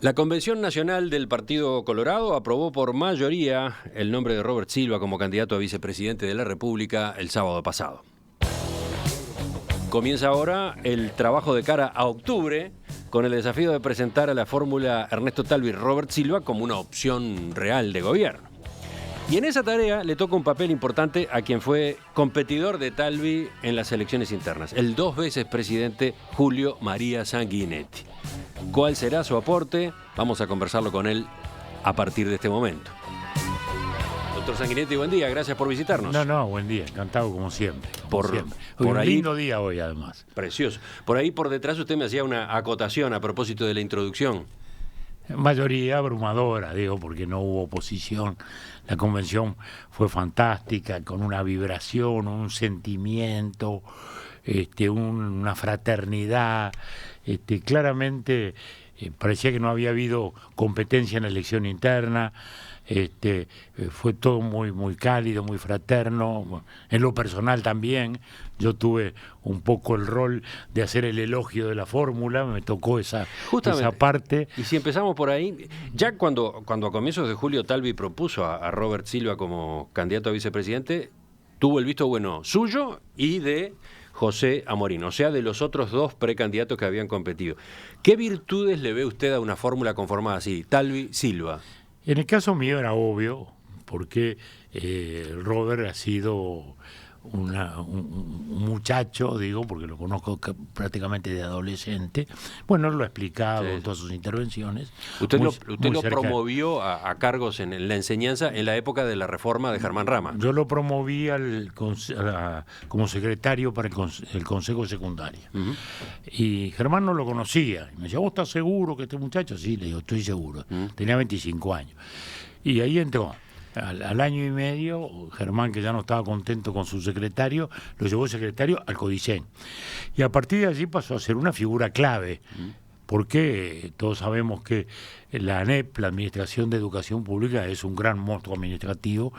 La Convención Nacional del Partido Colorado aprobó por mayoría el nombre de Robert Silva como candidato a vicepresidente de la República el sábado pasado. Comienza ahora el trabajo de cara a octubre con el desafío de presentar a la fórmula Ernesto Talvi-Robert Silva como una opción real de gobierno. Y en esa tarea le toca un papel importante a quien fue competidor de Talvi en las elecciones internas, el 2 veces presidente Julio María Sanguinetti. ¿Cuál será su aporte? Vamos a conversarlo con él a partir de este momento. Doctor Sanguinetti, buen día, gracias por visitarnos. No, buen día, encantado como siempre. Por un ahí, lindo día hoy, además. Precioso. Por ahí, por detrás, usted me hacía una acotación a propósito de la introducción. Mayoría abrumadora, digo, porque no hubo oposición. La convención fue fantástica, con una vibración, un sentimiento, una fraternidad. Claramente parecía que no había habido competencia en la elección interna. Fue todo muy, muy cálido, muy fraterno. En lo personal también, yo tuve un poco el rol de hacer el elogio de la fórmula, me tocó esa parte. Y si empezamos por ahí, ya cuando a comienzos de julio Talvi propuso a Robert Silva como candidato a vicepresidente, tuvo el visto bueno suyo y de José Amorín, o sea, de los otros dos precandidatos que habían competido. ¿Qué virtudes le ve usted a una fórmula conformada así, Talvi-Silva? En el caso mío era obvio, porque Robert ha sido un muchacho, digo, porque lo conozco prácticamente de adolescente. Bueno, lo ha explicado en todas sus intervenciones. Usted lo promovió a cargos en la enseñanza en la época de la reforma de Germán Rama. Yo lo promoví como secretario para el Consejo Secundario. Uh-huh. Y Germán no lo conocía. Y me decía, ¿vos estás seguro que este muchacho? Sí, le digo, estoy seguro. Uh-huh. Tenía 25 años. Y ahí entró. Al año y medio, Germán, que ya no estaba contento con su secretario, lo llevó el secretario al Codicen. Y a partir de allí pasó a ser una figura clave, porque todos sabemos que la ANEP, la Administración de Educación Pública, es un gran monstruo administrativo,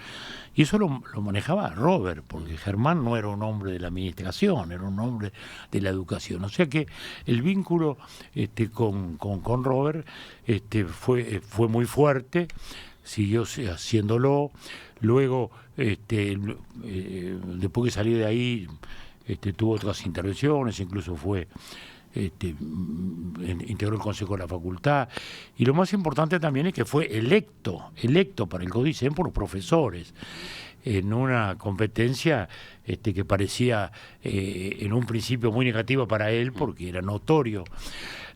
y eso lo manejaba Robert, porque Germán no era un hombre de la administración, era un hombre de la educación. O sea que el vínculo con Robert fue muy fuerte. Siguió haciéndolo. Luego, después que salió de ahí, tuvo otras intervenciones, incluso fue integró el Consejo de la Facultad. Y lo más importante también es que fue electo para el Codicen por los profesores, en una competencia que parecía en un principio muy negativa para él, porque era notorio.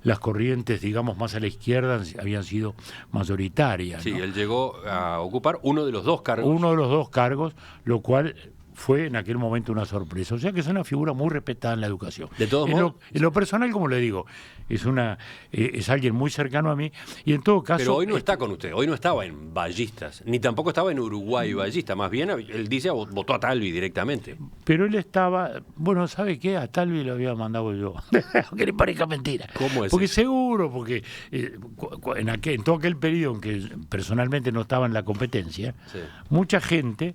Las corrientes, digamos, más a la izquierda habían sido mayoritarias. Sí, ¿no? Él llegó a ocupar uno de los dos cargos. Uno de los dos cargos, lo cual fue en aquel momento una sorpresa. O sea que es una figura muy respetada en la educación. De todos modos. En lo personal, como le digo, es alguien muy cercano a mí. Y en todo caso. Pero hoy no está con usted, hoy no estaba en Ballistas, ni tampoco estaba en Uruguay Ballista. Más bien, él dice, votó a Talvi directamente. Pero él estaba. Bueno, ¿sabe qué? A Talvi lo había mandado yo. Que le parezca mentira. ¿Cómo es? Porque eso? Seguro, porque en todo aquel periodo en que personalmente no estaba en la competencia, sí, mucha gente.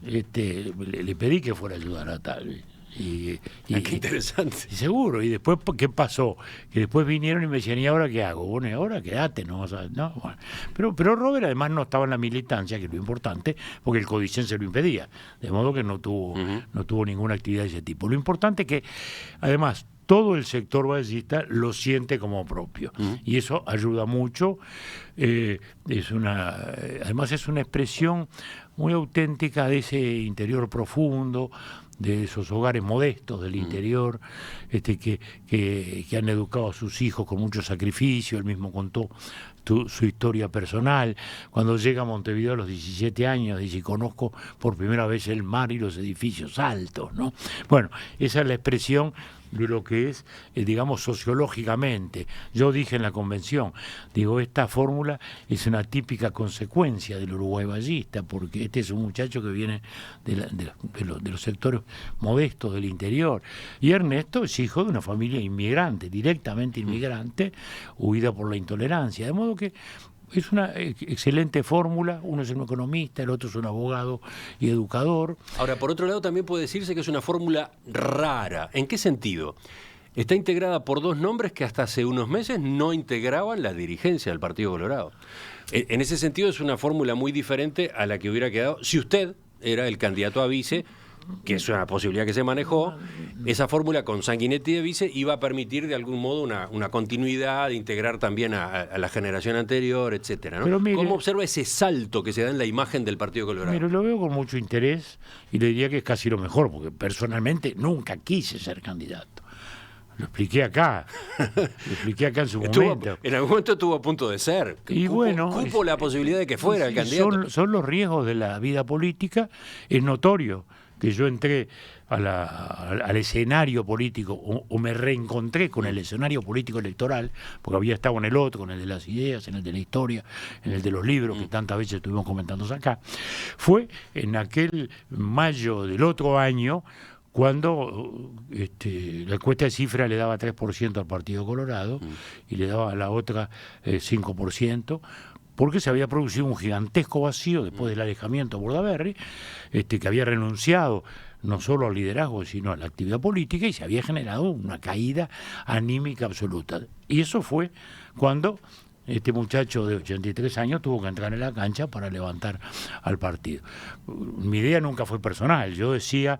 Le pedí que fuera a ayudar a Talvi. Qué interesante. Y seguro. Y después, ¿qué pasó? Que después vinieron y me decían, ¿y ahora qué hago? Bueno, y ahora quédate, ¿no? O sea, no, bueno. Pero Robert además no estaba en la militancia, que es lo importante, porque el Codicen se lo impedía. De modo que no tuvo ninguna actividad de ese tipo. Lo importante es que, además, todo el sector ballista lo siente como propio. Y eso ayuda mucho. Además es una expresión muy auténtica de ese interior profundo, de esos hogares modestos del interior, que han educado a sus hijos con mucho sacrificio. Él mismo contó su historia personal. Cuando llega a Montevideo a los 17 años, dice, conozco por primera vez el mar y los edificios altos, ¿no? Bueno, esa es la expresión de lo que es, digamos, sociológicamente. Yo dije en la convención, digo, esta fórmula es una típica consecuencia del Uruguay ballista, porque este es un muchacho que viene de los sectores modestos del interior. Y Ernesto es hijo de una familia inmigrante, directamente inmigrante, huida por la intolerancia. De modo que es una excelente fórmula. Uno es un economista, el otro es un abogado y educador. Ahora, por otro lado, también puede decirse que es una fórmula rara. ¿En qué sentido? está integrada por dos nombres que hasta hace unos meses no integraban la dirigencia del Partido Colorado. En ese sentido es una fórmula muy diferente a la que hubiera quedado si usted era el candidato a vice, que es una posibilidad que se manejó. Esa fórmula con Sanguinetti de vice iba a permitir de algún modo una continuidad, de integrar también a la generación anterior, etcétera, ¿no? Mire, ¿cómo observa ese salto que se da en la imagen del Partido Colorado? Pero lo veo con mucho interés y le diría que es casi lo mejor, porque personalmente nunca quise ser candidato. Lo expliqué acá en su momento. En algún momento estuvo a punto de ser. Y cupo la posibilidad de que fuera el candidato. Son los riesgos de la vida política. Es notorio que yo entré al escenario político o me reencontré con el escenario político electoral, porque había estado en el otro, en el de las ideas, en el de la historia, en el de los libros que tantas veces estuvimos comentando acá. Fue en aquel mayo del otro año cuando la encuesta de cifra le daba 3% al Partido Colorado y le daba a la otra 5%, porque se había producido un gigantesco vacío después del alejamiento de Bordaberry, que había renunciado no solo al liderazgo, sino a la actividad política, y se había generado una caída anímica absoluta. Y eso fue cuando este muchacho de 83 años tuvo que entrar en la cancha para levantar al partido. Mi idea nunca fue personal, yo decía,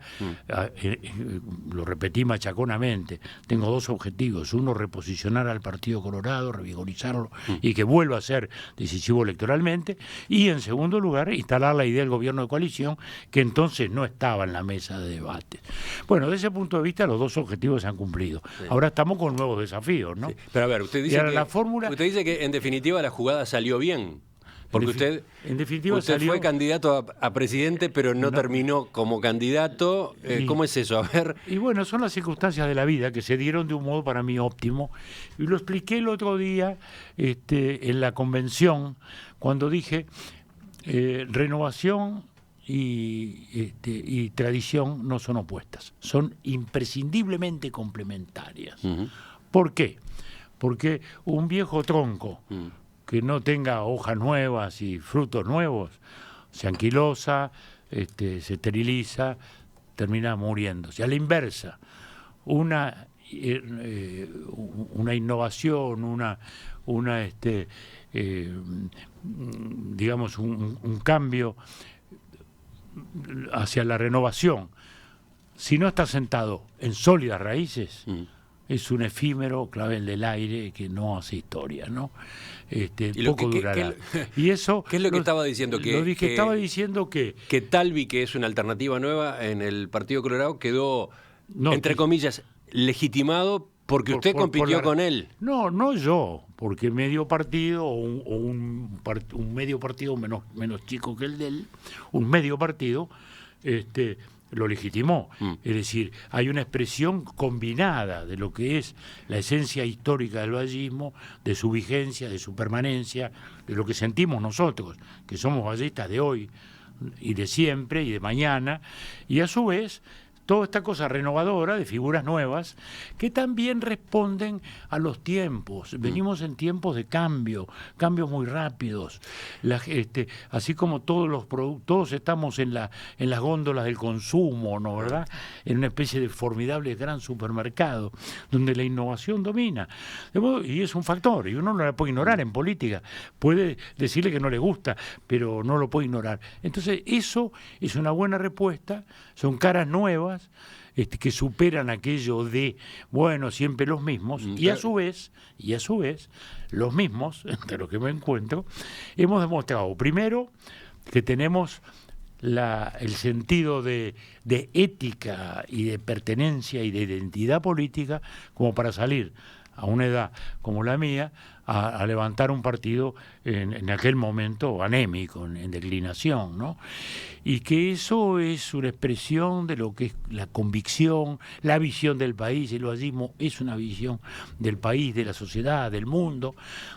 lo repetí machaconamente, tengo dos objetivos: uno, reposicionar al Partido Colorado, revigorizarlo y que vuelva a ser decisivo electoralmente, y en segundo lugar, instalar la idea del gobierno de coalición, que entonces no estaba en la mesa de debate. Bueno, desde ese punto de vista los dos objetivos se han cumplido. Sí. Ahora estamos con nuevos desafíos, ¿no? Sí. Pero a ver, usted dice que en definitiva la jugada salió bien. Porque usted fue candidato a presidente, pero no terminó como candidato. ¿Cómo es eso? A ver. Y bueno, son las circunstancias de la vida que se dieron de un modo para mí óptimo. Y lo expliqué el otro día en la convención, cuando dije renovación y tradición no son opuestas, son imprescindiblemente complementarias. ¿Por qué? Porque un viejo tronco que no tenga hojas nuevas y frutos nuevos se anquilosa, se esteriliza, termina muriéndose. A la inversa, una innovación, digamos un cambio hacia la renovación, si no está sentado en sólidas raíces, es un efímero clavel del aire que no hace historia, ¿no? Poco durará. Y eso, ¿qué es lo que estaba diciendo? Estaba diciendo que Talvi, que es una alternativa nueva en el Partido Colorado, quedó, entre comillas, legitimado porque usted compitió con él. No yo, porque medio partido o un medio partido menos chico que el de él, un medio partido, lo legitimó. Es decir, hay una expresión combinada de lo que es la esencia histórica del vallismo, de su vigencia, de su permanencia, de lo que sentimos nosotros, que somos vallistas de hoy y de siempre y de mañana, y a su vez toda esta cosa renovadora de figuras nuevas que también responden a los tiempos. Venimos en tiempos de cambios muy rápidos. Así como todos estamos en las góndolas del consumo, ¿no, verdad? En una especie de formidable gran supermercado donde la innovación domina. Y es un factor, y uno no la puede ignorar en política. Puede decirle que no le gusta, pero no lo puede ignorar. Entonces, eso es una buena respuesta, son caras nuevas, que superan aquello de, bueno, siempre los mismos, y a su vez, los mismos, entre los que me encuentro, hemos demostrado, primero, que tenemos el sentido de ética y de pertenencia y de identidad política como para salir a una edad como la mía a levantar un partido en aquel momento anémico, en declinación, ¿no? Y que eso es una expresión de lo que es la convicción, la visión del país. El vallismo es una visión del país, de la sociedad, del mundo,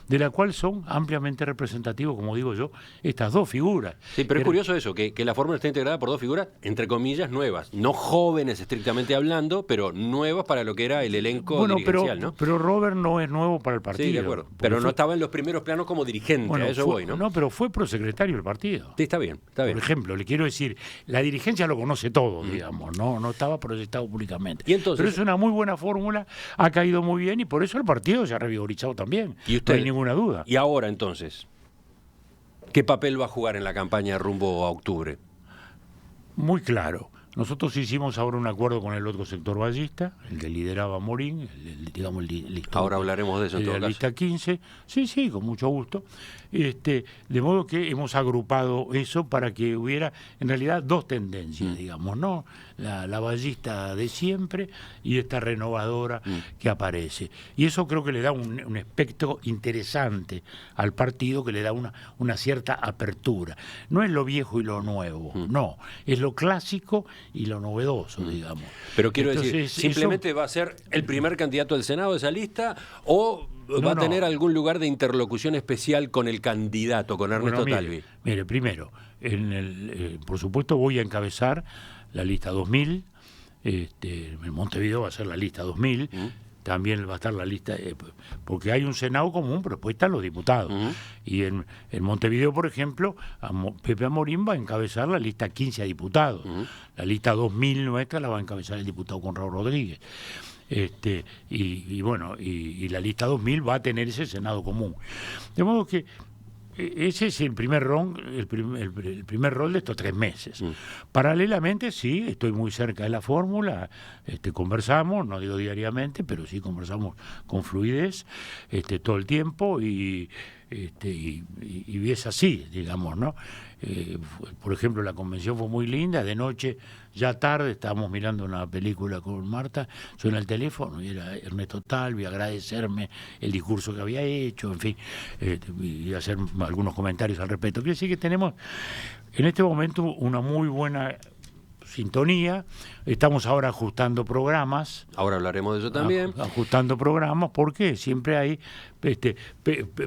de la cual son ampliamente representativos, como digo yo, estas dos figuras. Sí, pero es curioso eso, que la fórmula está integrada por dos figuras, entre comillas, nuevas. No jóvenes estrictamente hablando, pero nuevas para lo que era el elenco dirigencial, ¿no? Pero Robert no es nuevo para el partido. Sí, de acuerdo. Pero no estaba en los primeros planos como dirigente, bueno, a eso voy, ¿no? No, pero fue prosecretario del partido. Sí, está bien, está bien. Por ejemplo, le quiero decir, la dirigencia lo conoce todo, digamos, no estaba proyectado públicamente. ¿Y entonces? Pero es una muy buena fórmula, ha caído muy bien y por eso el partido se ha revigorizado también. ¿Y usted? No hay ninguna duda. Y ahora, entonces, ¿qué papel va a jugar en la campaña rumbo a octubre? Muy claro. Nosotros hicimos ahora un acuerdo con el otro sector ballista, el que lideraba Morín, digamos el listado. Ahora hablaremos de eso en todo la caso. lista 15. Sí, con mucho gusto. De modo que hemos agrupado eso para que hubiera en realidad dos tendencias, digamos, ¿no? La ballista de siempre y esta renovadora que aparece. Y eso creo que le da un espectro interesante al partido, que le da una cierta apertura. No es lo viejo y lo nuevo, no, es lo clásico y lo novedoso, digamos. Pero quiero decir, Entonces, ¿simplemente eso... va a ser el primer candidato del Senado de esa lista o va a tener algún lugar de interlocución especial con el candidato, con Ernesto Talvi? Mire, primero, por supuesto voy a encabezar la lista 2000, en Montevideo va a ser la lista 2000, también va a estar la lista, porque hay un Senado común, pero después están los diputados. Y en Montevideo, por ejemplo, Pepe Amorín va a encabezar la lista 15 a diputados. La lista 2000 nuestra la va a encabezar el diputado Conrado Rodríguez. Y la lista 2000 va a tener ese Senado común. De modo que ese es el primer rol, el primer rol de estos 3 meses. Paralelamente, sí, estoy muy cerca de la fórmula, conversamos, no digo diariamente, pero sí conversamos con fluidez todo el tiempo y es así, digamos, ¿no? Por ejemplo, la convención fue muy linda, de noche, ya tarde, estábamos mirando una película con Marta, suena el teléfono y era Ernesto Talvi, agradecerme el discurso que había hecho, en fin, y hacer algunos comentarios al respecto. Quiere decir que tenemos en este momento una muy buena sintonía, estamos ahora ajustando programas. Ahora hablaremos de eso también. Ajustando programas porque siempre hay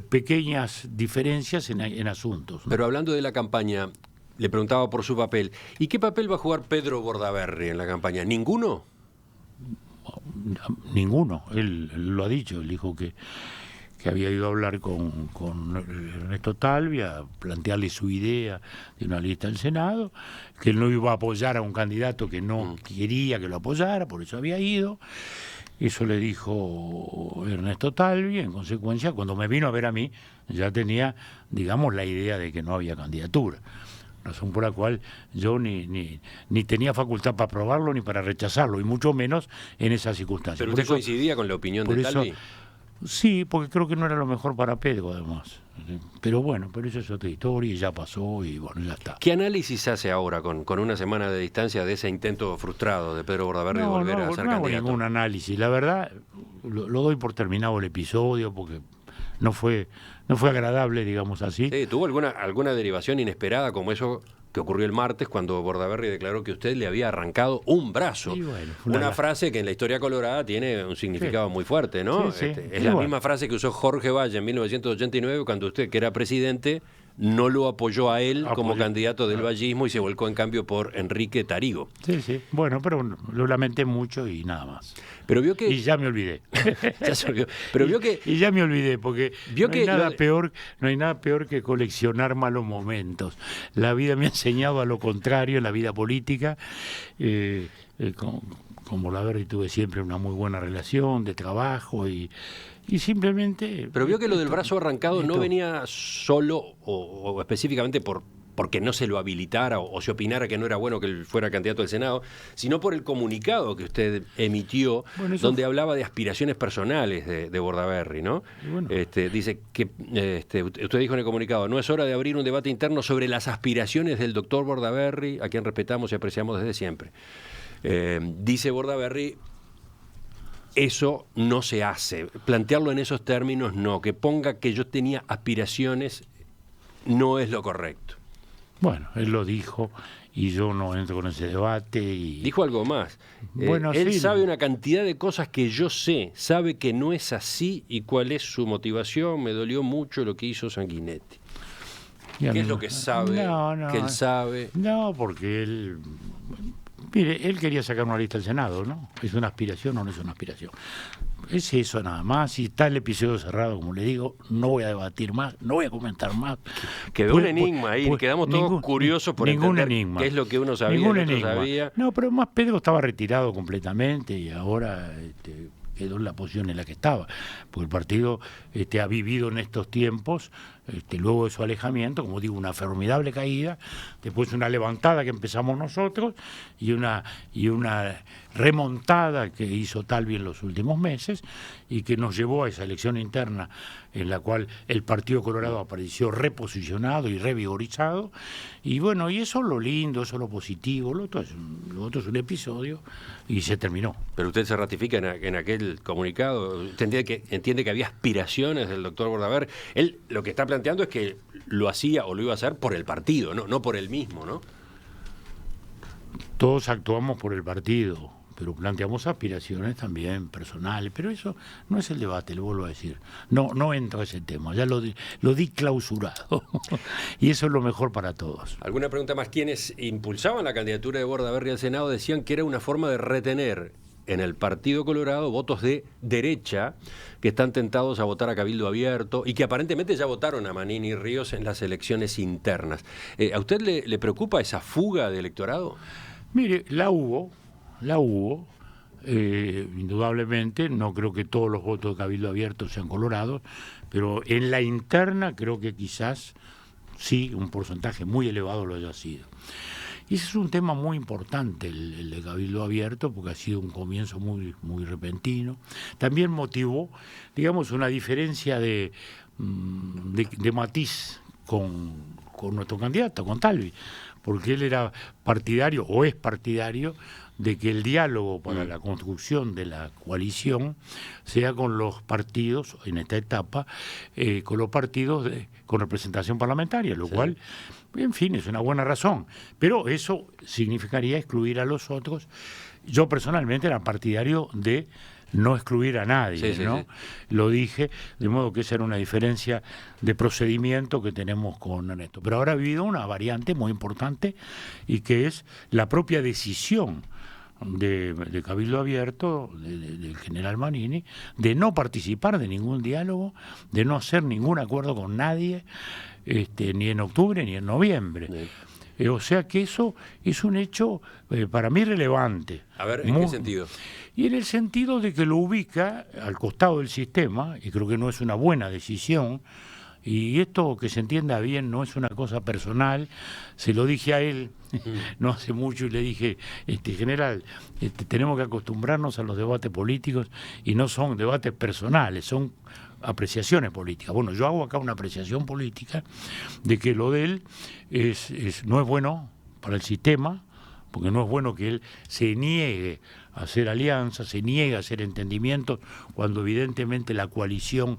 pequeñas diferencias en asuntos, ¿no? Pero hablando de la campaña, le preguntaba por su papel. ¿Y qué papel va a jugar Pedro Bordaberry en la campaña? ¿Ninguno? Ninguno. Él lo ha dicho, él dijo que había ido a hablar con Ernesto Talvi, a plantearle su idea de una lista del Senado, que él no iba a apoyar a un candidato que no quería que lo apoyara, por eso había ido. Eso le dijo Ernesto Talvi, en consecuencia, cuando me vino a ver a mí, ya tenía, digamos, la idea de que no había candidatura. Razón por la cual yo ni tenía facultad para aprobarlo ni para rechazarlo, y mucho menos en esas circunstancias. ¿Pero usted coincidía con la opinión de Talvi? Sí, porque creo que no era lo mejor para Pedro, además. Pero bueno, pero eso es otra historia y ya pasó y bueno, ya está. ¿Qué análisis hace ahora con una semana de distancia de ese intento frustrado de Pedro Bordaberry de volver a ser candidato? No hago ningún análisis. La verdad, lo doy por terminado el episodio porque no fue agradable, digamos así. Sí, ¿tuvo alguna derivación inesperada como eso que ocurrió el martes cuando Bordaberry declaró que usted le había arrancado un brazo? Y bueno, una frase que en la historia colorada tiene un significado muy fuerte, ¿no? Sí. Es la misma frase que usó Jorge Valle en 1989 cuando usted, que era presidente, no lo apoyó a él como candidato del vallismo y se volcó en cambio por Enrique Tarigo. Sí. Bueno, pero lo lamenté mucho y nada más. Pero vio que... Y ya me olvidé. Ya se olvidó. Pero vio que... Y ya me olvidé, porque vio que no hay nada peor que coleccionar malos momentos. La vida me ha enseñado a lo contrario, en la vida política. Con Bordaberry tuve siempre una muy buena relación de trabajo y simplemente... Pero vio que lo del brazo arrancado no venía solo o específicamente porque no se lo habilitara o se opinara que no era bueno que él fuera candidato al Senado, sino por el comunicado que usted emitió, donde hablaba de aspiraciones personales de Bordaberry, ¿no? Bueno. Dice que usted dijo en el comunicado: no es hora de abrir un debate interno sobre las aspiraciones del doctor Bordaberry, a quien respetamos y apreciamos desde siempre. Dice Bordaberry: eso no se hace. Plantearlo en esos términos no. Que ponga que yo tenía aspiraciones no es lo correcto. Bueno, él lo dijo y yo no entro con ese debate. Dijo algo más. Bueno, él sí. sabe una cantidad de cosas que yo sé. Sabe que no es así y cuál es su motivación. Me dolió mucho lo que hizo Sanguinetti. ¿Qué es lo que sabe? Que él sabe. No, porque él... Mire, él quería sacar una lista al Senado, ¿no? ¿Es una aspiración o no es una aspiración? Es eso nada más. Si está el episodio cerrado, como le digo, no voy a debatir más, no voy a comentar más. Quedó un enigma ahí, quedamos todos curiosos por entender qué es lo que uno sabía y el otro sabía. No, pero más Pedro estaba retirado completamente y ahora quedó en la posición en la que estaba, porque el partido ha vivido en estos tiempos, luego de su alejamiento, como digo, una formidable caída, después una levantada que empezamos nosotros y una remontada que hizo Talvi en los últimos meses y que nos llevó a esa elección interna en la cual el Partido Colorado apareció reposicionado y revigorizado, y bueno, y eso es lo lindo, eso es lo positivo, lo otro es un episodio y se terminó. Pero usted se ratifica en aquel comunicado, usted entiende que había aspiraciones del doctor Bordaber. Él lo que está planteando es que lo hacía o lo iba a hacer por el partido, no por él mismo, ¿no? Todos actuamos por el partido, pero planteamos aspiraciones también personales, pero eso no es el debate, lo vuelvo a decir. No entro a ese tema, ya lo di clausurado y eso es lo mejor para todos. ¿Alguna pregunta más? Quienes impulsaban la candidatura de Bordaberry al Senado decían que era una forma de retener en el Partido Colorado votos de derecha que están tentados a votar a Cabildo Abierto y que aparentemente ya votaron a Manini y Ríos en las elecciones internas. ¿A usted le preocupa esa fuga de electorado? Mire, la hubo, indudablemente, no creo que todos los votos de Cabildo Abierto sean colorados, pero en la interna creo que quizás sí, un porcentaje muy elevado lo haya sido. Y ese es un tema muy importante, el de Cabildo Abierto, porque ha sido un comienzo muy repentino. También motivó, digamos, una diferencia de matiz con nuestro candidato, con Talvi, porque él era partidario, o es partidario, de que el diálogo para la construcción de la coalición sea con los partidos, en esta etapa, con los partidos con representación parlamentaria, lo cual, en fin, es una buena razón. Pero eso significaría excluir a los otros. Yo personalmente era partidario de no excluir a nadie, ¿no? Sí. Lo dije, de modo que esa era una diferencia de procedimiento que tenemos con Ernesto. Pero ahora ha habido una variante muy importante y que es la propia decisión de Cabildo Abierto, del general Manini, de no participar de ningún diálogo, de no hacer ningún acuerdo con nadie, ni en octubre ni en noviembre. Sí. O sea que eso es un hecho para mí relevante. A ver, ¿en qué sentido? Y en el sentido de que lo ubica al costado del sistema, y creo que no es una buena decisión, y esto, que se entienda bien, no es una cosa personal. Se lo dije a él no hace mucho y le dije, general, tenemos que acostumbrarnos a los debates políticos y no son debates personales, son apreciaciones políticas. Bueno, yo hago acá una apreciación política de que lo de él no es bueno para el sistema, porque no es bueno que él se niegue a hacer alianzas, se niegue a hacer entendimientos, cuando evidentemente la coalición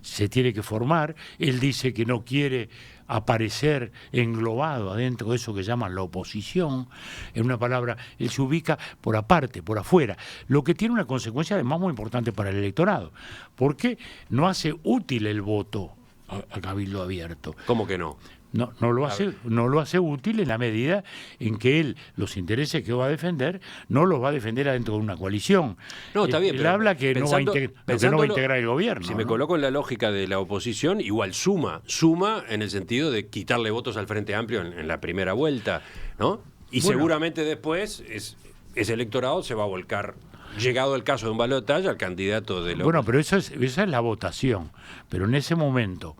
se tiene que formar. Él dice que no quiere aparecer englobado adentro de eso que llaman la oposición. En una palabra, él se ubica por aparte, por afuera, lo que tiene una consecuencia además muy importante para el electorado, porque no hace útil el voto a Cabildo Abierto. ¿Cómo que no? No lo hace útil en la medida en que él los intereses que va a defender no los va a defender adentro de una coalición. No, está bien. Él habla que no va a integrar el gobierno. Si me coloco en la lógica de la oposición, igual suma en el sentido de quitarle votos al Frente Amplio en la primera vuelta, ¿no? Y bueno, seguramente después ese electorado se va a volcar, llegado el caso de un balotaje, al candidato de la... Bueno, pero esa es la votación. Pero en ese momento,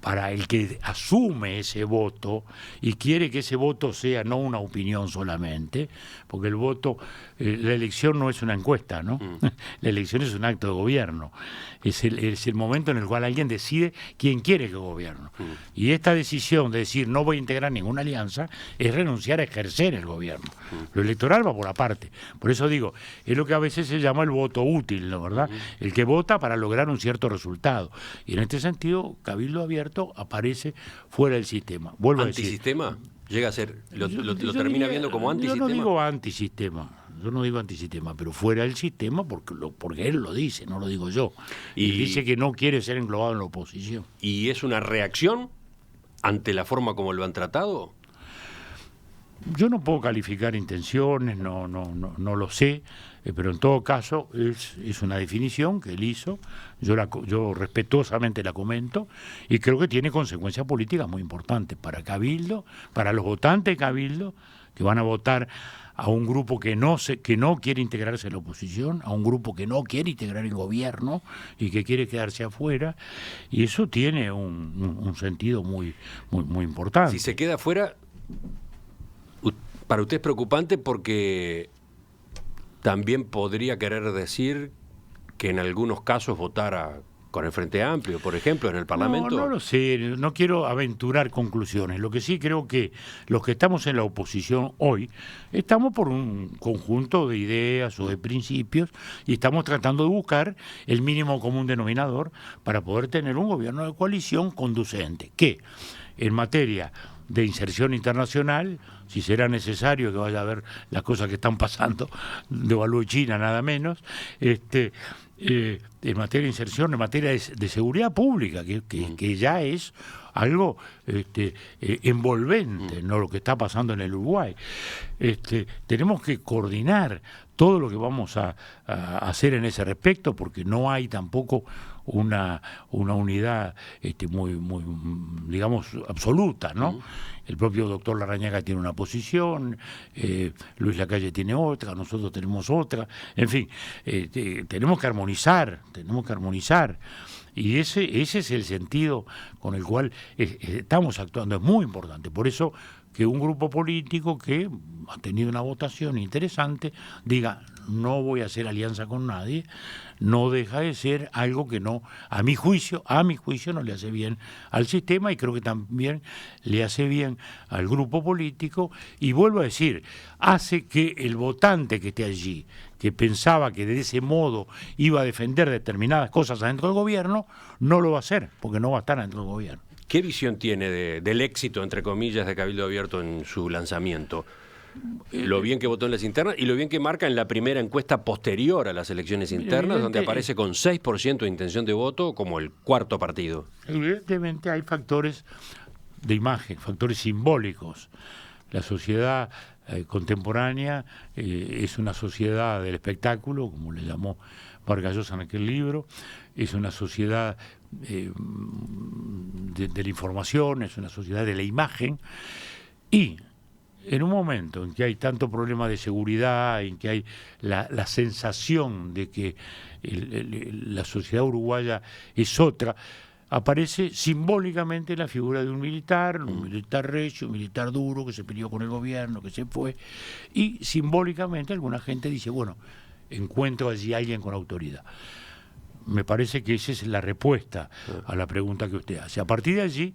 para el que asume ese voto y quiere que ese voto sea no una opinión solamente, porque el voto, la elección no es una encuesta, ¿no? La elección es un acto de gobierno. Es el momento en el cual alguien decide quién quiere que gobierne. Y esta decisión de decir no voy a integrar ninguna alianza es renunciar a ejercer el gobierno. Lo electoral va por aparte. Por eso digo, es lo que a veces se llama el voto útil, ¿no? ¿Verdad? El que vota para lograr un cierto resultado. Y en este sentido, Cabildo Abierto aparece fuera del sistema. Vuelvo ¿Antisistema? A decir, llega a ser, lo termina viendo como antisistema. Yo no digo antisistema, pero fuera del sistema porque él lo dice, no lo digo yo. Y dice que no quiere ser englobado en la oposición. ¿Y es una reacción ante la forma como lo han tratado? Yo no puedo calificar intenciones, no lo sé, pero en todo caso es una definición que él hizo, yo respetuosamente la comento y creo que tiene consecuencias políticas muy importantes para Cabildo, para los votantes de Cabildo, que van a votar a un grupo que no quiere integrarse en la oposición, a un grupo que no quiere integrar el gobierno y que quiere quedarse afuera, y eso tiene un sentido muy importante. Si se queda afuera, para usted es preocupante porque también podría querer decir que en algunos casos votara con el Frente Amplio, por ejemplo, en el Parlamento. No lo sé, no quiero aventurar conclusiones. Lo que sí creo que los que estamos en la oposición hoy estamos por un conjunto de ideas o de principios y estamos tratando de buscar el mínimo común denominador para poder tener un gobierno de coalición conducente, que en materia de inserción internacional, si será necesario que vaya a ver las cosas que están pasando de Valú y China, nada menos, en materia de inserción, en materia de seguridad pública, que ya es algo envolvente, ¿no? Lo que está pasando en el Uruguay. Tenemos que coordinar todo lo que vamos a hacer en ese respecto, porque no hay tampoco una unidad muy, digamos, absoluta, ¿no? El propio doctor Larrañaga tiene una posición, Luis Lacalle tiene otra, nosotros tenemos otra, en fin, tenemos que armonizar, y ese es el sentido con el cual estamos actuando, es muy importante. Por eso que un grupo político que ha tenido una votación interesante diga no voy a hacer alianza con nadie, no deja de ser algo que no, a mi juicio no le hace bien al sistema, y creo que también le hace bien al grupo político, y vuelvo a decir, hace que el votante que esté allí, que pensaba que de ese modo iba a defender determinadas cosas adentro del gobierno, no lo va a hacer, porque no va a estar adentro del gobierno. ¿Qué visión tiene del éxito, entre comillas, de Cabildo Abierto en su lanzamiento? Lo bien que votó en las internas y lo bien que marca en la primera encuesta posterior a las elecciones internas, donde aparece con 6% de intención de voto como el cuarto partido. Evidentemente hay factores de imagen, factores simbólicos. La sociedad contemporánea es una sociedad del espectáculo, como le llamó Vargas Llosa en aquel libro, es una sociedad de la información, es una sociedad de la imagen, y en un momento en que hay tanto problema de seguridad, en que hay la sensación de que la sociedad uruguaya es otra, aparece simbólicamente la figura de un militar recio, un militar duro, que se peleó con el gobierno, que se fue, y simbólicamente alguna gente dice, bueno, encuentro allí a alguien con autoridad. Me parece que esa es la respuesta a la pregunta que usted hace. A partir de allí,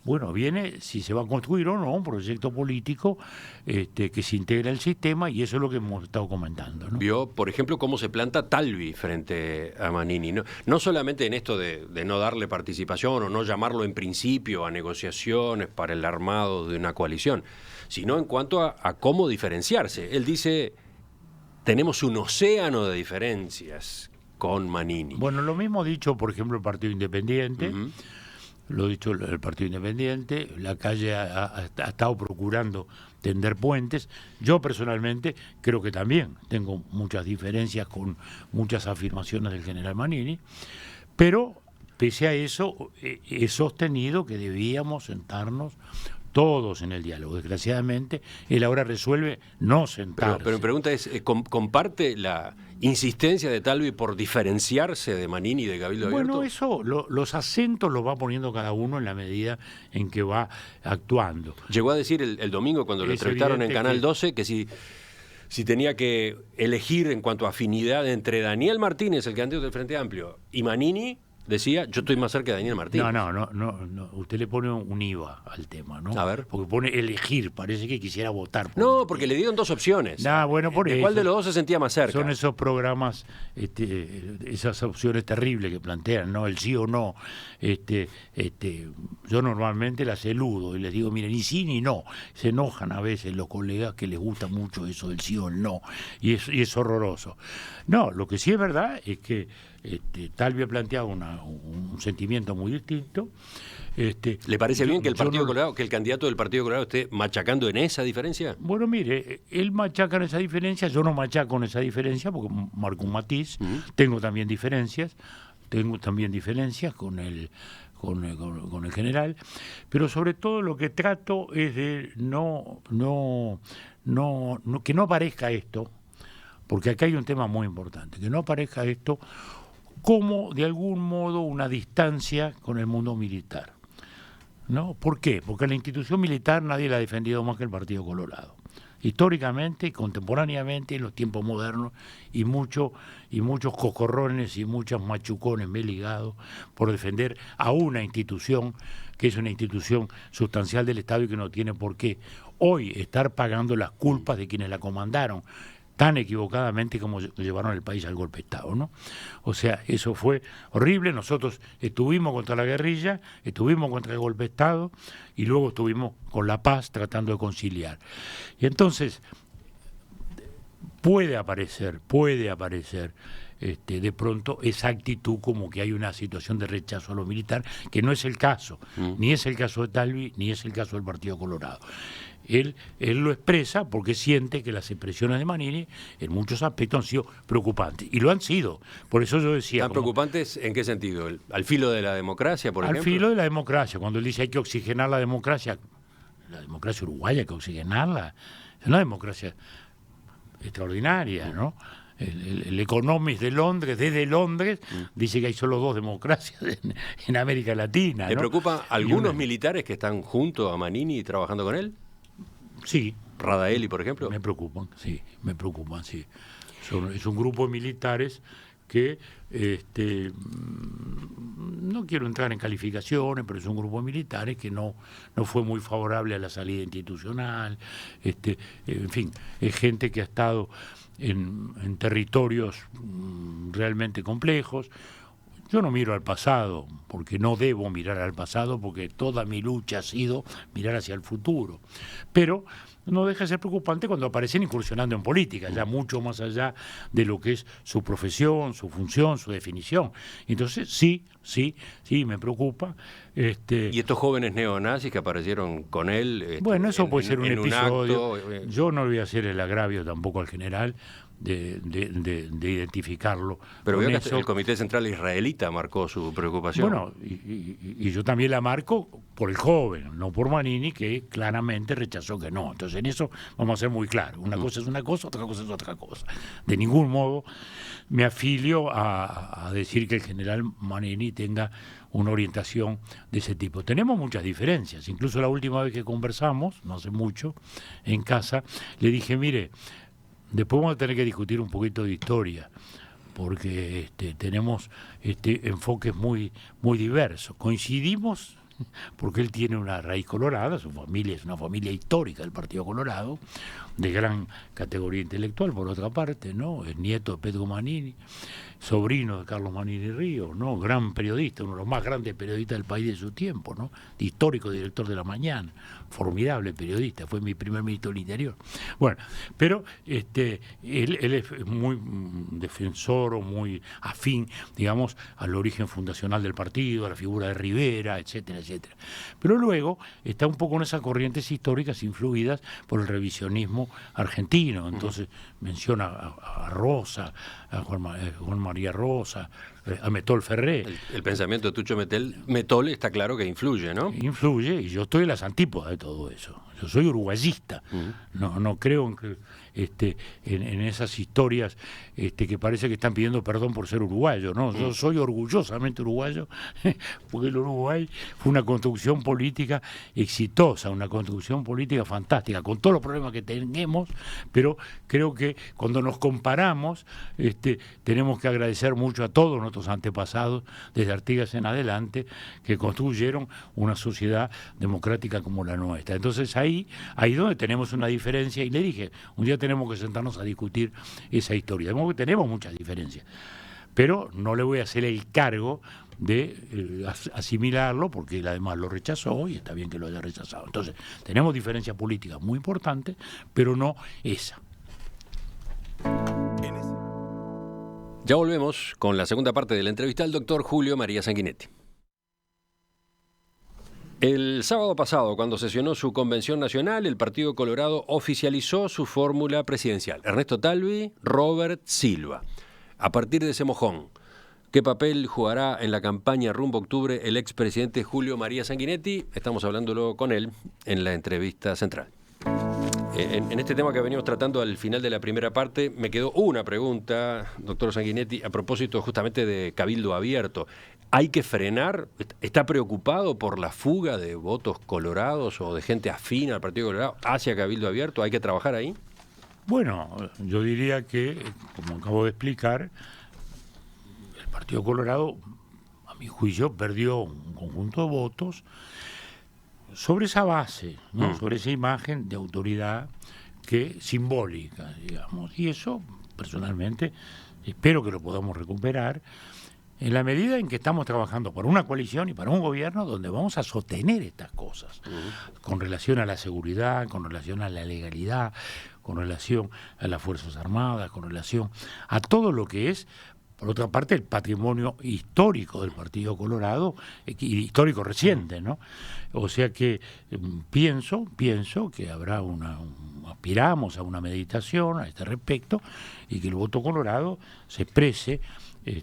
bueno, viene si se va a construir o no un proyecto político que se integre al sistema, y eso es lo que hemos estado comentando, ¿no? Vio, por ejemplo, cómo se planta Talvi frente a Manini, no solamente en esto de no darle participación o no llamarlo en principio a negociaciones para el armado de una coalición, sino en cuanto a cómo diferenciarse. Él dice, tenemos un océano de diferencias con Manini. Bueno, lo mismo dicho, por ejemplo, el Partido Independiente. Lo dicho el Partido Independiente, Lacalle ha estado procurando tender puentes. Yo personalmente creo que también tengo muchas diferencias con muchas afirmaciones del general Manini, pero pese a eso he sostenido que debíamos sentarnos todos en el diálogo. Desgraciadamente, él ahora resuelve no sentarse. Pero mi pregunta es, ¿comparte la insistencia de Talvi por diferenciarse de Manini y de Cabildo Abierto? Bueno, eso, los acentos los va poniendo cada uno en la medida en que va actuando. Llegó a decir el domingo, cuando lo entrevistaron en Canal 12, que si tenía que elegir en cuanto a afinidad entre Daniel Martínez, el candidato del Frente Amplio, y Manini, decía, yo estoy más cerca de Daniel Martínez. No. Usted le pone un IVA al tema, ¿no? A ver. Porque pone elegir, parece que quisiera votar. No, porque le dieron dos opciones. Bueno, por eso. ¿Cuál de los dos se sentía más cerca? Son esos programas, esas opciones terribles que plantean, ¿no? El sí o no. Yo normalmente las eludo y les digo, miren, ni sí ni no. Se enojan a veces los colegas que les gusta mucho eso del sí o el no. Y es horroroso. No, lo que sí es verdad es que Talvi ha planteado un sentimiento muy distinto. ¿Le parece bien que el Partido Colorado, que el candidato del Partido Colorado esté machacando en esa diferencia? Bueno, mire, él machaca en esa diferencia, yo no machaco en esa diferencia porque marco un matiz, tengo también diferencias con el general, pero sobre todo lo que trato es de que no aparezca esto, porque acá hay un tema muy importante, que no aparezca esto como de algún modo una distancia con el mundo militar. ¿No? ¿Por qué? Porque la institución militar nadie la ha defendido más que el Partido Colorado. Históricamente, contemporáneamente, en los tiempos modernos, y muchos cocorrones y muchos machucones me he ligado por defender a una institución que es una institución sustancial del Estado y que no tiene por qué hoy estar pagando las culpas de quienes la comandaron tan equivocadamente como llevaron el país al golpe de Estado, ¿no? O sea, eso fue horrible. Nosotros estuvimos contra la guerrilla, estuvimos contra el golpe de Estado y luego estuvimos con la paz tratando de conciliar. Y entonces puede aparecer de pronto esa actitud como que hay una situación de rechazo a lo militar, que no es el caso, ni es el caso de Talvi, ni es el caso del Partido Colorado. Él lo expresa porque siente que las expresiones de Manini en muchos aspectos han sido preocupantes, y lo han sido. Por eso yo decía... ¿Tan preocupantes en qué sentido? ¿Al filo de la democracia, por ejemplo? Al filo de la democracia, cuando él dice hay que oxigenar la democracia uruguaya hay que oxigenarla, es una democracia extraordinaria, ¿no? El Economist de Londres, desde Londres, dice que hay solo 2 democracias en América Latina, ¿no? ¿Le preocupan algunos militares que están junto a Manini trabajando con él? Sí. Radaeli, por ejemplo. Me preocupan, sí. Es un grupo de militares que no quiero entrar en calificaciones, pero es un grupo de militares que no fue muy favorable a la salida institucional, en fin, es gente que ha estado en territorios realmente complejos. Yo no miro al pasado, porque no debo mirar al pasado, porque toda mi lucha ha sido mirar hacia el futuro. Pero no deja de ser preocupante cuando aparecen incursionando en política, ya mucho más allá de lo que es su profesión, su función, su definición. Entonces, sí, me preocupa. ¿Y estos jóvenes neonazis que aparecieron con él? Bueno, eso puede ser un episodio. Un acto, yo no le voy a hacer el agravio tampoco al general de identificarlo. Pero veo que el Comité Central Israelita marcó su preocupación. Bueno, y yo también la marco por el joven, no por Manini, que claramente rechazó que no. Entonces en eso vamos a ser muy claros. Una cosa es una cosa, otra cosa es otra cosa. De ningún modo me afilio a decir que el general Manini tenga una orientación de ese tipo. Tenemos muchas diferencias. Incluso la última vez que conversamos, no hace mucho, en casa, le dije, mire, después vamos a tener que discutir un poquito de historia, porque tenemos enfoques muy diversos. Coincidimos porque él tiene una raíz colorada, su familia es una familia histórica del Partido Colorado, de gran categoría intelectual, por otra parte, ¿no? Es nieto de Pedro Manini, sobrino de Carlos Manini Ríos, ¿no? Gran periodista, uno de los más grandes periodistas del país de su tiempo, ¿no? Histórico director de La Mañana, formidable periodista, fue mi primer ministro del Interior. Bueno, pero él es muy defensor o muy afín, digamos, al origen fundacional del partido, a la figura de Rivera, etcétera, etcétera. Pero luego está un poco en esas corrientes históricas influidas por el revisionismo argentino. Entonces menciona a Rosa, a Juan María Rosa, a Metol Ferré. El pensamiento de Tucho Metol está claro que influye, ¿no? Influye, y yo estoy en las antípodas de todo eso. Yo soy uruguayista, no creo en esas historias que parece que están pidiendo perdón por ser uruguayo, ¿no? Yo soy orgullosamente uruguayo, porque el Uruguay fue una construcción política exitosa, una construcción política fantástica, con todos los problemas que tenemos, pero creo que cuando nos comparamos tenemos que agradecer mucho a todos nuestros antepasados, desde Artigas en adelante, que construyeron una sociedad democrática como la nuestra. Entonces ahí donde tenemos una diferencia, y le dije, un día tenemos que sentarnos a discutir esa historia. De modo que tenemos muchas diferencias, pero no le voy a hacer el cargo de asimilarlo, porque él además lo rechazó y está bien que lo haya rechazado. Entonces tenemos diferencias políticas muy importantes, pero no esa. Ya volvemos con la segunda parte de la entrevista al doctor Julio María Sanguinetti. El sábado pasado, cuando sesionó su convención nacional, el Partido Colorado oficializó su fórmula presidencial. Ernesto Talvi, Robert Silva. A partir de ese mojón, ¿qué papel jugará en la campaña rumbo a octubre el expresidente Julio María Sanguinetti? Estamos hablándolo con él en la entrevista central. En este tema que venimos tratando al final de la primera parte, me quedó una pregunta, doctor Sanguinetti, a propósito justamente de Cabildo Abierto. ¿Hay que frenar? ¿Está preocupado por la fuga de votos colorados o de gente afín al Partido Colorado hacia Cabildo Abierto? ¿Hay que trabajar ahí? Bueno, yo diría que, como acabo de explicar, el Partido Colorado, a mi juicio, perdió un conjunto de votos sobre esa base, ¿no? Sobre esa imagen de autoridad simbólica, digamos. Y eso, personalmente, espero que lo podamos recuperar en la medida en que estamos trabajando para una coalición y para un gobierno donde vamos a sostener estas cosas, con relación a la seguridad, con relación a la legalidad, con relación a las Fuerzas Armadas, con relación a todo lo que es, por otra parte, el patrimonio histórico del Partido Colorado, histórico reciente, ¿no? O sea que pienso que habrá aspiramos a una meditación a este respecto y que el voto colorado se exprese.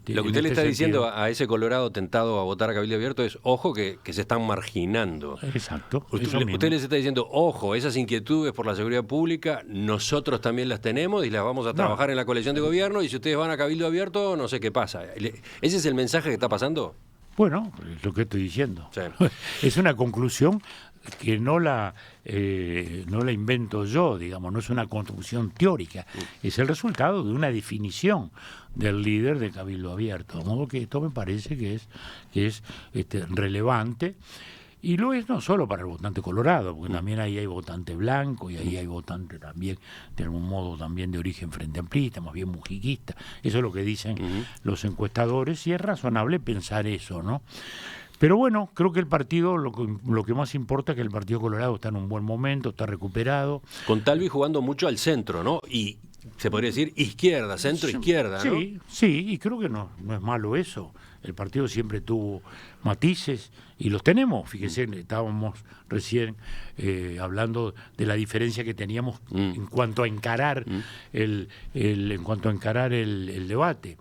Lo que usted le está diciendo a ese Colorado tentado a votar a Cabildo Abierto es, ojo, que se están marginando. Exacto. Usted les está diciendo, ojo, esas inquietudes por la seguridad pública, nosotros también las tenemos y las vamos a trabajar en la coalición de gobierno, y si ustedes van a Cabildo Abierto, no sé qué pasa. ¿Ese es el mensaje que está pasando? Bueno, es lo que estoy diciendo. Sí. Es una conclusión que no la invento yo, digamos, no es una construcción teórica, es el resultado de una definición del líder de Cabildo Abierto. De modo que esto me parece que es relevante, y lo es no solo para el votante colorado, porque también ahí hay votante blanco y ahí hay votante también, de algún modo, también de origen frente amplista, más bien mujiquista. Eso es lo que dicen los encuestadores, y es razonable pensar eso, ¿no? Pero bueno, creo que el partido, lo que más importa es que el Partido Colorado está en un buen momento, está recuperado. Con Talvi jugando mucho al centro, ¿no? Y se podría decir izquierda, centro-izquierda, ¿no? Sí, y creo que no es malo eso. El partido siempre tuvo matices y los tenemos. Fíjese, estábamos recién hablando de la diferencia que teníamos en cuanto a encarar el debate.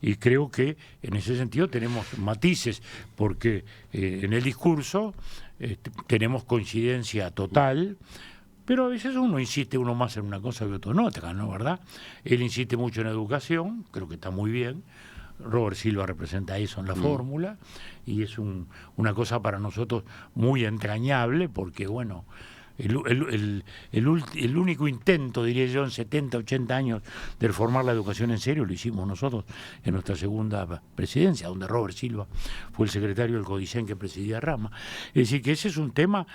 Y creo que en ese sentido tenemos matices, porque en el discurso tenemos coincidencia total, pero a veces uno insiste más en una cosa que otro en otra, ¿no? ¿Verdad? Él insiste mucho en educación, creo que está muy bien. Robert Silva representa eso en la fórmula, y es una cosa para nosotros muy entrañable, porque bueno, el único intento, diría yo, en 70, 80 años de reformar la educación en serio lo hicimos nosotros en nuestra segunda presidencia, donde Robert Silva fue el secretario del CODICEN que presidía Rama. Es decir, que ese es un tema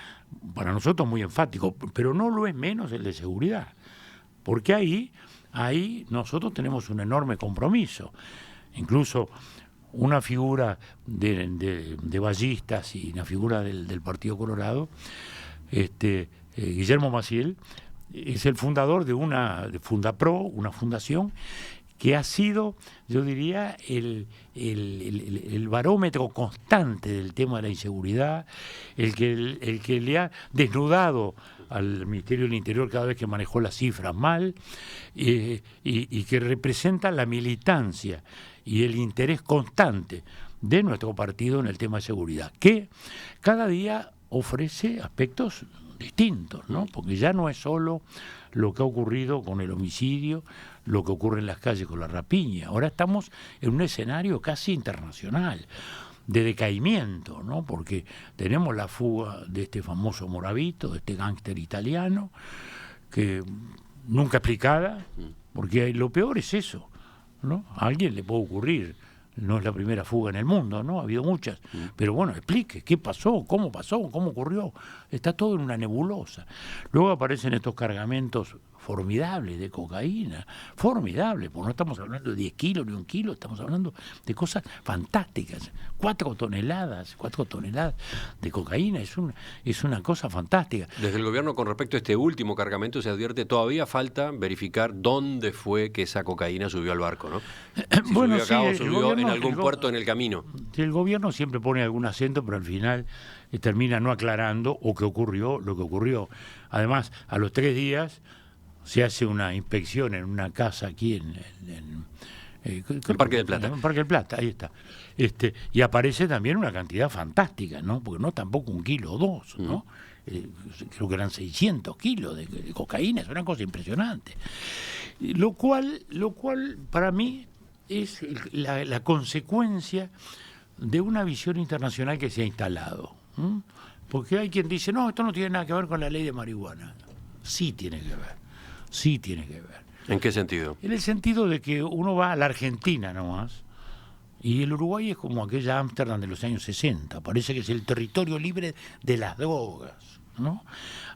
para nosotros muy enfático, pero no lo es menos el de seguridad, porque ahí nosotros tenemos un enorme compromiso. Incluso una figura de ballistas y una figura del Partido Colorado, Guillermo Maciel, es el fundador de Fundapro, una fundación que ha sido, yo diría, el barómetro constante del tema de la inseguridad, el que le ha desnudado al Ministerio del Interior cada vez que manejó las cifras mal, y que representa la militancia y el interés constante de nuestro partido en el tema de seguridad, que cada día ofrece aspectos distintos, ¿no? Porque ya no es solo lo que ha ocurrido con el homicidio, lo que ocurre en las calles con la rapiña. Ahora estamos en un escenario casi internacional de decaimiento, ¿no? Porque tenemos la fuga de este famoso Moravito, de este gángster italiano, que nunca explicada, porque lo peor es eso, ¿no? A alguien le puede ocurrir. No es la primera fuga en el mundo, ¿no? Ha habido muchas. Pero bueno, explique qué pasó, cómo ocurrió. Está todo en una nebulosa. Luego aparecen estos cargamentos formidables de cocaína. Formidables, porque no estamos hablando de 10 kilos ni 1 kilo, estamos hablando de cosas fantásticas. 4 toneladas de cocaína. Es una cosa fantástica. Desde el gobierno, con respecto a este último cargamento, se advierte todavía falta verificar dónde fue que esa cocaína subió al barco, ¿no? si Bueno, subió acá sí, o el subió gobierno- en algún el go- puerto en el camino. Si el gobierno siempre pone algún acento, pero al final termina no aclarando o que ocurrió lo que ocurrió. Además, a los 3 días se hace una inspección en una casa aquí En Parque del Plata. En Parque del Plata, ahí está. Y aparece también una cantidad fantástica, ¿no? Porque no tampoco 1 kilo o 2, ¿no? Creo que eran 600 kilos de cocaína, es una cosa impresionante. Lo cual para mí es la consecuencia de una visión internacional que se ha instalado. Porque hay quien dice, no, esto no tiene nada que ver con la ley de marihuana. Sí tiene que ver, sí tiene que ver. ¿En qué sentido? En el sentido de que uno va a la Argentina nomás, y el Uruguay es como aquella Ámsterdam de los años 60, parece que es el territorio libre de las drogas, ¿no?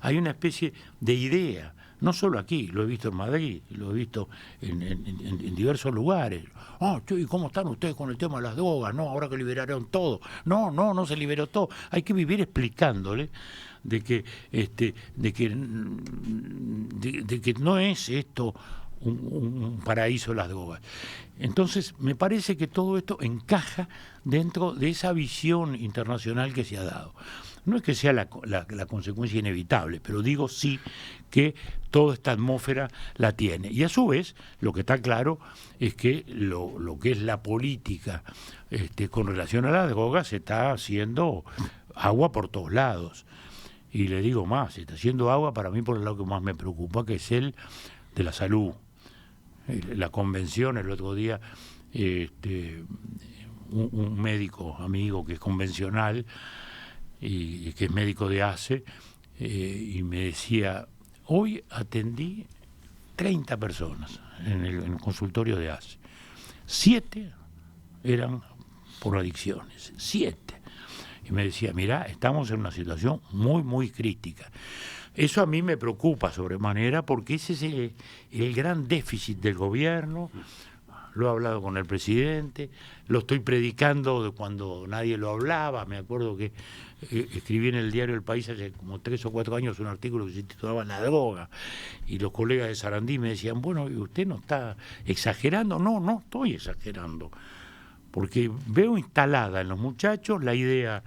Hay una especie de idea, no solo aquí, lo he visto en Madrid, lo he visto en diversos lugares. ¿Y cómo están ustedes con el tema de las drogas? No, ahora que liberaron todo. No se liberó todo. Hay que vivir explicándole de que no es esto un paraíso las drogas. Entonces, me parece que todo esto encaja dentro de esa visión internacional que se ha dado. No es que sea la consecuencia inevitable, pero digo sí que toda esta atmósfera la tiene. Y a su vez, lo que está claro es que lo que es la política con relación a las drogas se está haciendo agua por todos lados. Y le digo más, se está haciendo agua para mí por el lado que más me preocupa, que es el de la salud. La convención, el otro día, un médico amigo que es convencional y que es médico de ACE, y me decía, hoy atendí 30 personas en el consultorio de ACE. 7 eran por adicciones, 7. Y me decía, mirá, estamos en una situación muy, muy crítica. Eso a mí me preocupa sobremanera porque ese es el gran déficit del gobierno. Lo he hablado con el presidente, lo estoy predicando de cuando nadie lo hablaba. Me acuerdo que escribí en el diario El País hace como 3 o 4 años un artículo que se titulaba La droga, y los colegas de Sarandí me decían, bueno, ¿y usted no está exagerando? No estoy exagerando, porque veo instalada en los muchachos la idea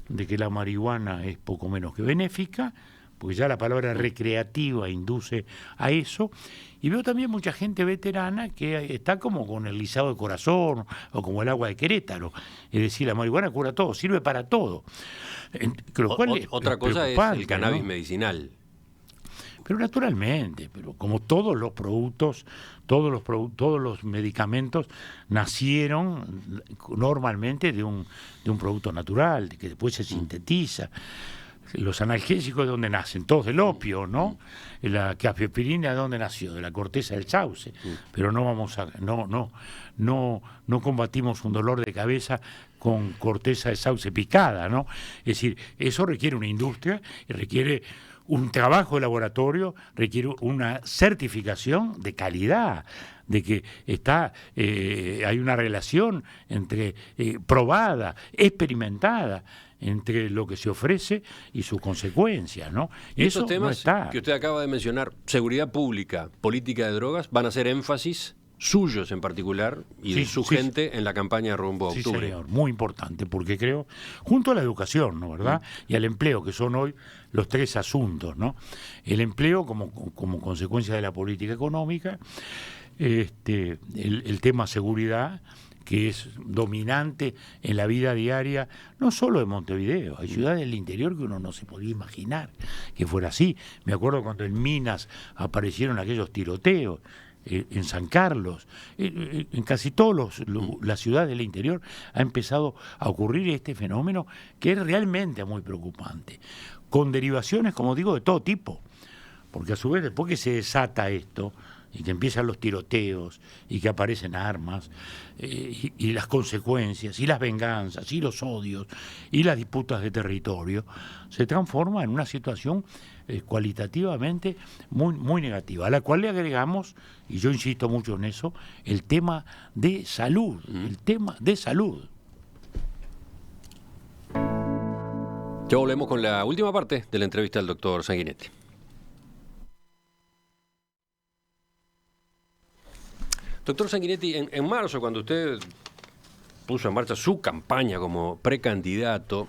de que la marihuana es poco menos que benéfica, porque ya la palabra recreativa induce a eso, y veo también mucha gente veterana que está como con el lisado de corazón o como el agua de Querétaro, es decir, la marihuana cura todo, sirve para todo. Lo cual Otra cosa es el cannabis, ¿no?, medicinal. Pero naturalmente, pero como todos los productos, todos los medicamentos nacieron normalmente de un producto natural, que después se sintetiza. Los analgésicos, ¿de dónde nacen? Todos del opio, ¿no? La cafeopirina, ¿de dónde nació? De la corteza del sauce. Pero no combatimos un dolor de cabeza con corteza de sauce picada, ¿no? Es decir, eso requiere una industria y requiere un trabajo de laboratorio, requiere una certificación de calidad, de que hay una relación entre probada, experimentada, entre lo que se ofrece y sus consecuencias, ¿no? Y eso estos temas no está. que usted acaba de mencionar, seguridad pública, política de drogas, van a ser énfasis suyos en particular y de su gente en la campaña rumbo a octubre. Sí, señor, muy importante, porque creo, junto a la educación, ¿no, verdad? Y al empleo, que son hoy los 3 asuntos, ¿no? El empleo como consecuencia de la política económica, el tema seguridad, que es dominante en la vida diaria, no solo de Montevideo, hay ciudades del interior que uno no se podía imaginar que fuera así. Me acuerdo cuando en Minas aparecieron aquellos tiroteos, en San Carlos, en casi todas las ciudades del interior ha empezado a ocurrir este fenómeno que es realmente muy preocupante, con derivaciones, como digo, de todo tipo, porque a su vez después que se desata esto, y que empiezan los tiroteos, y que aparecen armas, y las consecuencias, y las venganzas, y los odios, y las disputas de territorio, se transforma en una situación cualitativamente muy, muy negativa, a la cual le agregamos, y yo insisto mucho en eso, el tema de salud, el tema de salud. Ya volvemos con la última parte de la entrevista al doctor Sanguinetti. Doctor Sanguinetti, en marzo, cuando usted puso en marcha su campaña como precandidato,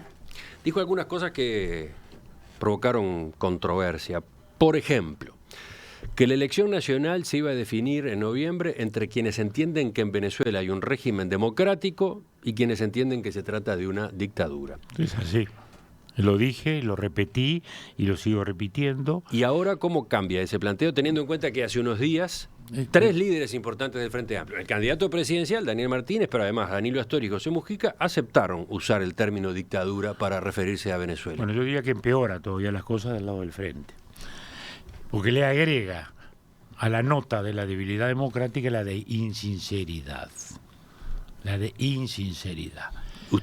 dijo algunas cosas que provocaron controversia. Por ejemplo, que la elección nacional se iba a definir en noviembre entre quienes entienden que en Venezuela hay un régimen democrático y quienes entienden que se trata de una dictadura. Es así. Lo dije, lo repetí y lo sigo repitiendo. ¿Y ahora cómo cambia ese planteo, teniendo en cuenta que hace unos días 3 líderes importantes del Frente Amplio, el candidato presidencial, Daniel Martínez, pero además Danilo Astori y José Mujica, aceptaron usar el término dictadura para referirse a Venezuela? Bueno, yo diría que empeora todavía las cosas del lado del Frente. Porque le agrega a la nota de la debilidad democrática la de insinceridad. La de insinceridad.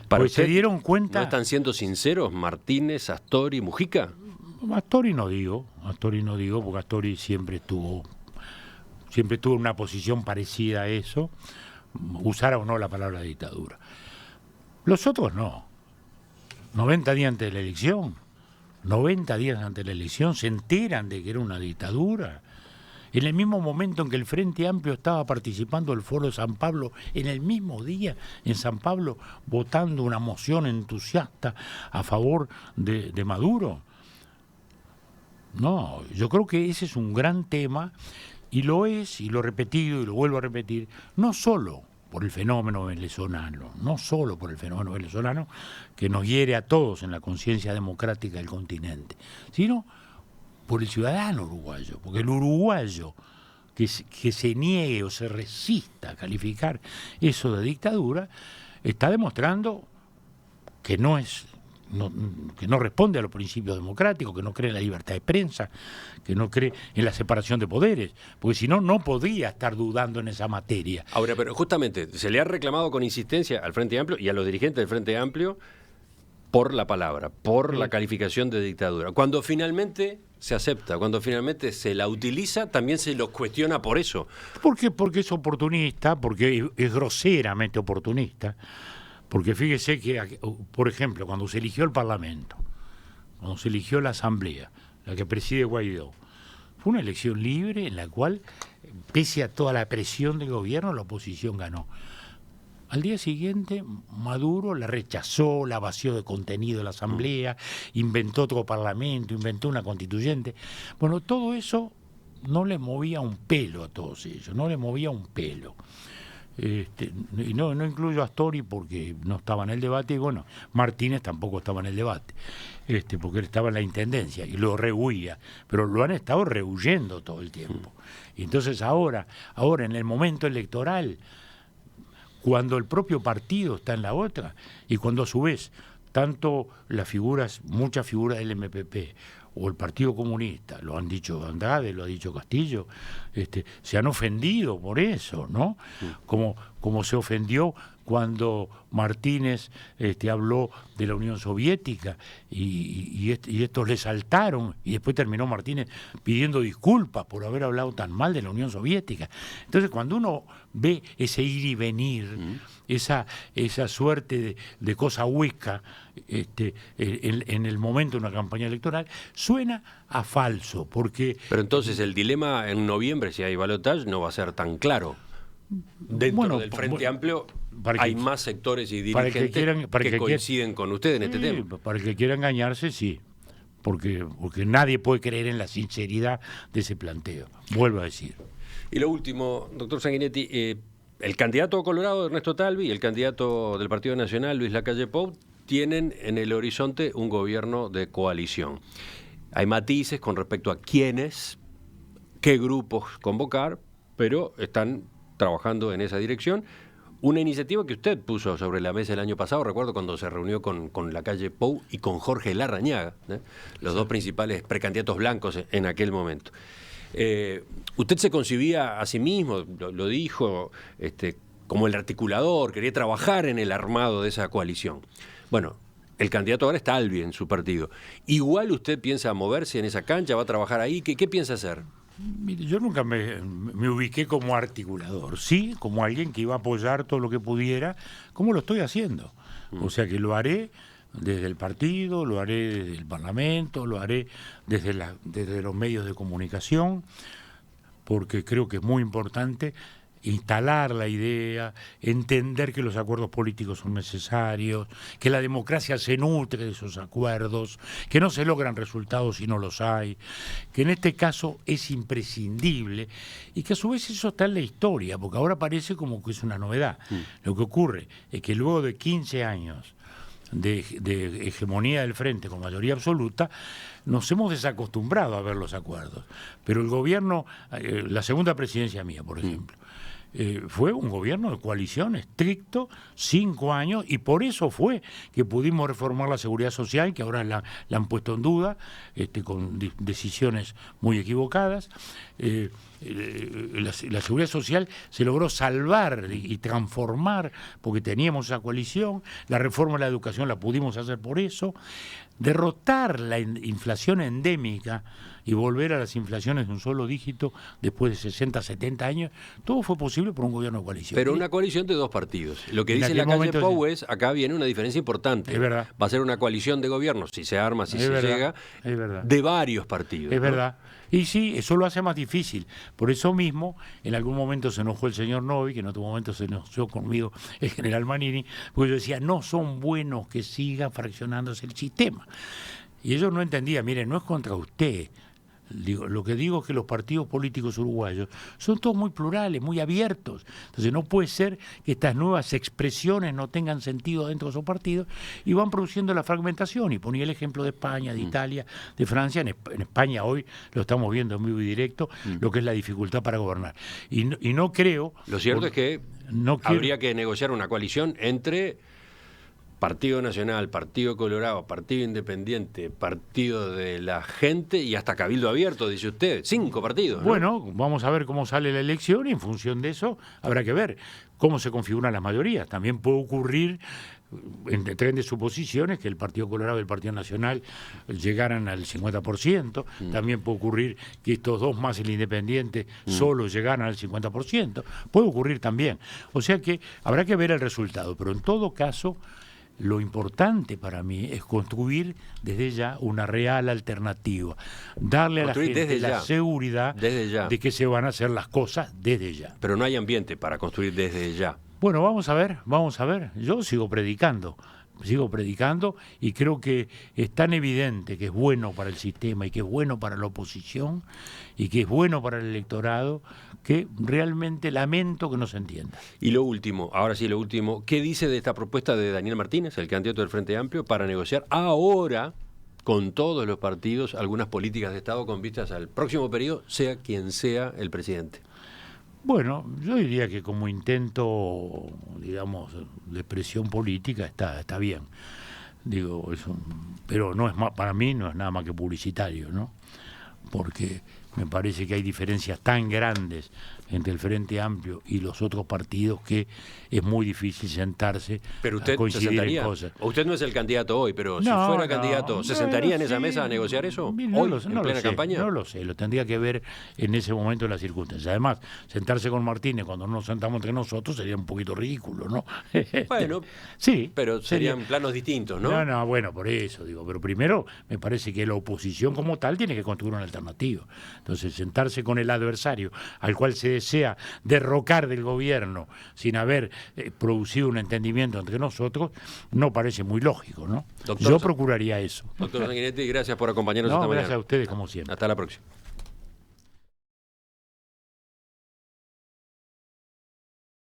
Pues se dieron cuenta... ¿No están siendo sinceros Martínez, Astori, Mujica? Astori no digo, porque Astori siempre tuvo una posición parecida a eso, usara o no la palabra dictadura. Los otros no. 90 días antes de la elección, 90 días antes de la elección se enteran de que era una dictadura. En el mismo momento en que el Frente Amplio estaba participando del Foro de San Pablo, en el mismo día en San Pablo, votando una moción entusiasta a favor de Maduro. No, yo creo que ese es un gran tema, y lo es, y lo he repetido y lo vuelvo a repetir, no solo por el fenómeno venezolano, que nos hiere a todos en la conciencia democrática del continente, sino por el ciudadano uruguayo, porque el uruguayo que se niegue o se resista a calificar eso de dictadura está demostrando que no responde a los principios democráticos, que no cree en la libertad de prensa, que no cree en la separación de poderes, porque si no, no podría estar dudando en esa materia. Ahora, pero justamente se le ha reclamado con insistencia al Frente Amplio y a los dirigentes del Frente Amplio por la palabra, por la calificación de dictadura. Cuando finalmente se acepta, cuando finalmente se la utiliza, también se los cuestiona por eso. Porque es oportunista, porque es groseramente oportunista. Porque fíjese que, por ejemplo, cuando se eligió el Parlamento, cuando se eligió la Asamblea, la que preside Guaidó, fue una elección libre en la cual, pese a toda la presión del gobierno, la oposición ganó. Al día siguiente, Maduro la rechazó, la vació de contenido de la Asamblea, inventó otro Parlamento, inventó una constituyente. Bueno, todo eso no les movía un pelo a todos ellos, no les movía un pelo. Y no incluyo a Astori porque no estaba en el debate, y bueno, Martínez tampoco estaba en el debate, porque él estaba en la intendencia y lo rehuía, pero lo han estado rehuyendo todo el tiempo. Y entonces ahora en el momento electoral, cuando el propio partido está en la otra, y cuando a su vez tanto muchas figuras del MPP o el Partido Comunista, lo han dicho Andrade, lo ha dicho Castillo, se han ofendido por eso, ¿no? Como se ofendió cuando Martínez habló de la Unión Soviética y estos le saltaron, y después terminó Martínez pidiendo disculpas por haber hablado tan mal de la Unión Soviética. Entonces, cuando uno ve ese ir y venir, esa suerte de cosa hueca en el momento de una campaña electoral, suena a falso, porque... Pero entonces el dilema en noviembre, si hay balotaje, no va a ser tan claro. Dentro del Frente Amplio hay más sectores y dirigentes que coinciden con usted en este tema. Para el que quiera engañarse, sí. Porque nadie puede creer en la sinceridad de ese planteo. Vuelvo a decir. Y lo último, doctor Sanguinetti, el candidato colorado Ernesto Talvi y el candidato del Partido Nacional, Luis Lacalle Pou, tienen en el horizonte un gobierno de coalición. Hay matices con respecto a quiénes, qué grupos convocar, pero están trabajando en esa dirección. Una iniciativa que usted puso sobre la mesa el año pasado, recuerdo cuando se reunió con Lacalle Pou y con Jorge Larrañaga, los dos principales precandidatos blancos en aquel momento. Usted se concibía a sí mismo, lo dijo, como el articulador, quería trabajar en el armado de esa coalición. Bueno, el candidato ahora está Talvi en su partido. ¿Igual usted piensa moverse en esa cancha, va a trabajar ahí? ¿Qué piensa hacer? Mire, yo nunca me ubiqué como articulador, sí, como alguien que iba a apoyar todo lo que pudiera, como lo estoy haciendo. O sea que lo haré desde el partido, lo haré desde el Parlamento, lo haré desde los medios de comunicación, porque creo que es muy importante instalar la idea, entender que los acuerdos políticos son necesarios, que la democracia se nutre de esos acuerdos, que no se logran resultados si no los hay, que en este caso es imprescindible y que a su vez eso está en la historia, porque ahora parece como que es una novedad. Lo que ocurre es que luego de 15 años de hegemonía del Frente con mayoría absoluta, nos hemos desacostumbrado a ver los acuerdos. Pero el gobierno, la segunda presidencia mía, por ejemplo, fue un gobierno de coalición estricto, 5 años, y por eso fue que pudimos reformar la seguridad social, que ahora la han puesto en duda, con decisiones muy equivocadas. La seguridad social se logró salvar y transformar porque teníamos esa coalición. La reforma de la educación la pudimos hacer por eso. Derrotar la inflación endémica y volver a las inflaciones de un solo dígito después de 60, 70 años, todo fue posible por un gobierno de coalición. Pero una coalición de dos partidos. Lo que dice la calle Pou es, acá viene una diferencia importante. Es verdad. Va a ser una coalición de gobierno, si se arma, si se llega, de varios partidos. Es ¿no? verdad. Y sí, eso lo hace más difícil. Por eso mismo, en algún momento se enojó el señor Novi, que en otro momento se enojó conmigo el general Manini, porque yo decía, no son buenos que siga fraccionándose el sistema. Y ellos no entendían, miren, no es contra usted. Lo que digo es que los partidos políticos uruguayos son todos muy plurales, muy abiertos. Entonces no puede ser que estas nuevas expresiones no tengan sentido dentro de esos partidos y van produciendo la fragmentación. Y ponía el ejemplo de España, de Italia, de Francia. En España hoy lo estamos viendo en vivo y directo, lo que es la dificultad para gobernar. Y no creo... Lo cierto es que habría que negociar una coalición entre Partido Nacional, Partido Colorado, Partido Independiente, Partido de la Gente y hasta Cabildo Abierto, dice usted. 5 partidos, ¿no? Bueno, vamos a ver cómo sale la elección y en función de eso habrá que ver cómo se configuran las mayorías. También puede ocurrir, en tren de suposiciones, que el Partido Colorado y el Partido Nacional llegaran al 50%. También puede ocurrir que estos dos más el Independiente solo llegaran al 50%. Puede ocurrir también. O sea que habrá que ver el resultado. Pero en todo caso, lo importante para mí es construir desde ya una real alternativa, darle a la gente la seguridad de que se van a hacer las cosas desde ya. Pero no hay ambiente para construir desde ya. Bueno, vamos a ver. Yo sigo predicando y creo que es tan evidente que es bueno para el sistema y que es bueno para la oposición y que es bueno para el electorado, que realmente lamento que no se entienda. Y lo último, ¿qué dice de esta propuesta de Daniel Martínez, el candidato del Frente Amplio, para negociar ahora con todos los partidos algunas políticas de Estado con vistas al próximo periodo, sea quien sea el presidente? Bueno, yo diría que como intento, digamos, de presión política está bien. Digo, pero no es para mí no es nada más que publicitario, ¿no? Porque me parece que hay diferencias tan grandes entre el Frente Amplio y los otros partidos que es muy difícil sentarse a coincidir en cosas. Usted no es el candidato hoy, pero si fuera candidato, ¿se sentaría en esa mesa a negociar eso? ¿En plena campaña? No lo sé, lo tendría que ver en ese momento en las circunstancias. Además, sentarse con Martínez cuando nos sentamos entre nosotros sería un poquito ridículo, ¿no? Bueno, sí, pero serían planos distintos, ¿no? No, bueno, por eso digo. Pero primero, me parece que la oposición como tal tiene que construir una alternativa. Entonces, sentarse con el adversario al cual se desea derrocar del gobierno sin haber producido un entendimiento entre nosotros, no parece muy lógico, ¿no? Yo procuraría eso. Doctor Sanguinetti, gracias por acompañarnos esta mañana. Gracias a ustedes como siempre. Hasta la próxima.